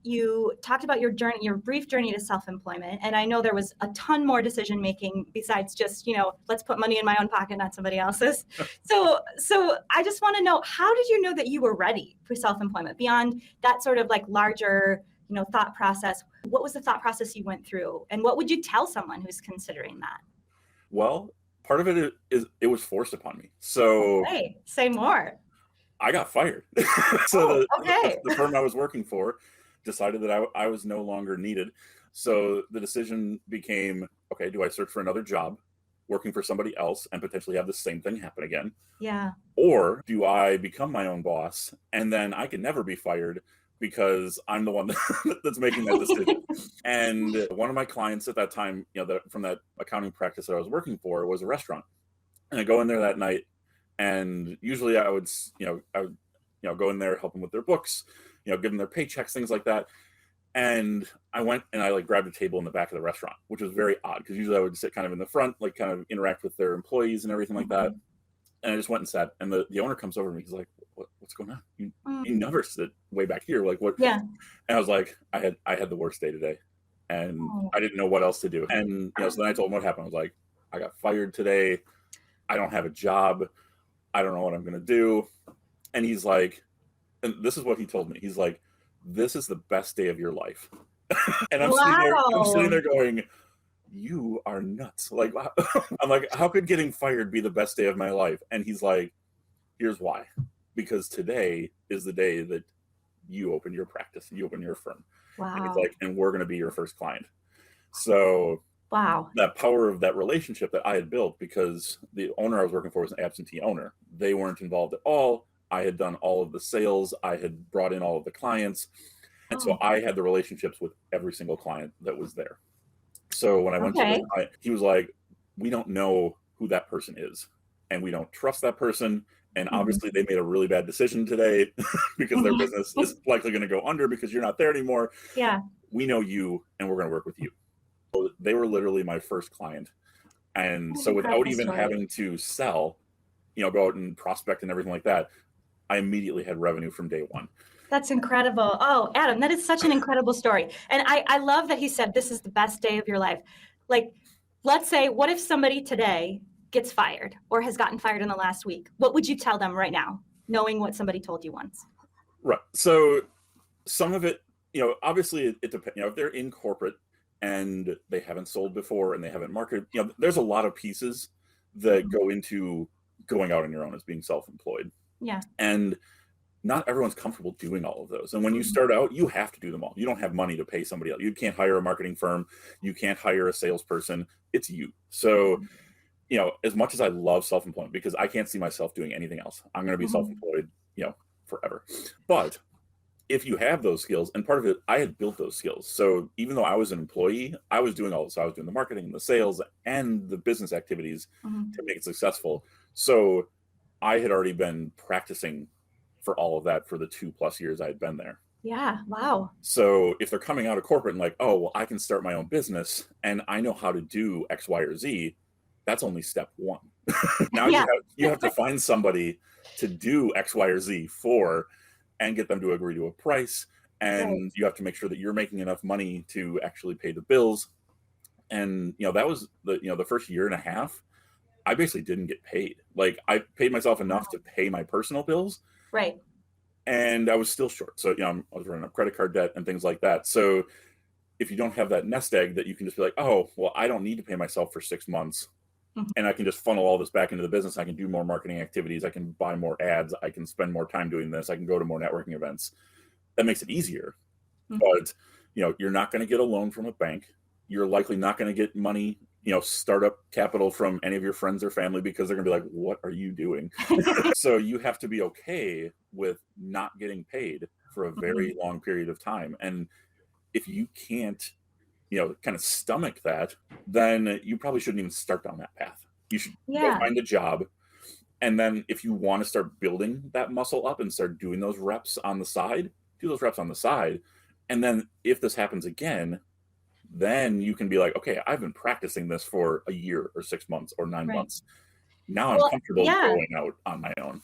You talked about your journey, your brief journey to self-employment. And I know there was a ton more decision making besides just, let's put money in my own pocket, not somebody else's. So I just want to know, how did you know that you were ready for self-employment beyond that sort of like larger, thought process? What was the thought process you went through? And what would you tell someone who's considering that? Well, part of it is it was forced upon me. So okay, say more. I got fired. So okay. the firm I was working for decided that I was no longer needed. So the decision became, okay, do I search for another job working for somebody else and potentially have the same thing happen again? Yeah. Or do I become my own boss and then I can never be fired because I'm the one that's making that decision? And one of my clients at that time, from that accounting practice that I was working for, was a restaurant. And I go in there that night, and usually I would go in there, help them with their books, give them their paychecks, things like that. And I went and I grabbed a table in the back of the restaurant, which was very odd because usually I would sit kind of in the front, kind of interact with their employees and everything like that. And I just went and sat, and the owner comes over to me. He's like, what's going on? You never sit way back here. Like, what? Yeah. And I was like, I had the worst day today, and I didn't know what else to do. And so then I told him what happened. I was like, I got fired today. I don't have a job. I don't know what I'm going to do. And he's like, and this is what he told me. He's like, this is the best day of your life. And I'm sitting there going, you are nuts. Like, I'm like, how could getting fired be the best day of my life? And he's like, here's why. Because today is the day that you open your practice, you open your firm. Wow. And he's like, and we're going to be your first client. So wow, that power of that relationship that I had built, because the owner I was working for was an absentee owner. They weren't involved at all. I had done all of the sales. I had brought in all of the clients. And so I had the relationships with every single client that was there. So when I went to this client, he was like, we don't know who that person is, and we don't trust that person. And obviously they made a really bad decision today because their business is likely going to go under because you're not there anymore. Yeah. We know you, and we're going to work with you. So they were literally my first client. And so without even having to sell, go out and prospect and everything like that, I immediately had revenue from day one. That's incredible. Oh, Adam, that is such an incredible story. And I love that he said, this is the best day of your life. Like, let's say, what if somebody today gets fired or has gotten fired in the last week? What would you tell them right now, knowing what somebody told you once? Right. So some of it, obviously it depends. If they're in corporate and they haven't sold before and they haven't marketed, there's a lot of pieces that go into going out on your own as being self-employed. Yeah. And not everyone's comfortable doing all of those. And when you start out, you have to do them all. You don't have money to pay somebody else. You can't hire a marketing firm. You can't hire a salesperson. It's you. So, as much as I love self-employment, because I can't see myself doing anything else, I'm going to be self-employed, forever. But if you have those skills, and part of it, I had built those skills. So even though I was an employee, I was doing all this. I was doing the marketing, the sales, and the business activities to make it successful. So I had already been practicing for all of that for the 2+ years I had been there. Yeah. Wow. So if they're coming out of corporate and like, oh, well, I can start my own business and I know how to do X, Y, or Z, that's only step one. Now you have to find somebody to do X, Y, or Z for and get them to agree to a price. And you have to make sure that you're making enough money to actually pay the bills. And, that was the first year and a half, I basically didn't get paid. Like, I paid myself enough to pay my personal bills. Right. And I was still short. So, I was running up credit card debt and things like that. So if you don't have that nest egg that you can just be like, oh, well, I don't need to pay myself for 6 months. And I can just funnel all this back into the business. I can do more marketing activities. I can buy more ads. I can spend more time doing this. I can go to more networking events. That makes it easier. But, you're not going to get a loan from a bank. You're likely not going to get money, startup capital from any of your friends or family because they're going to be like, what are you doing? So you have to be okay with not getting paid for a very long period of time. And if you can't, kind of stomach that, then you probably shouldn't even start down that path. You should go find a job. And then if you want to start building that muscle up and start doing those reps on the side, do those reps on the side. And then if this happens again, then you can be like, okay, I've been practicing this for a year or 6 months or 9 months. Now I'm comfortable going out on my own.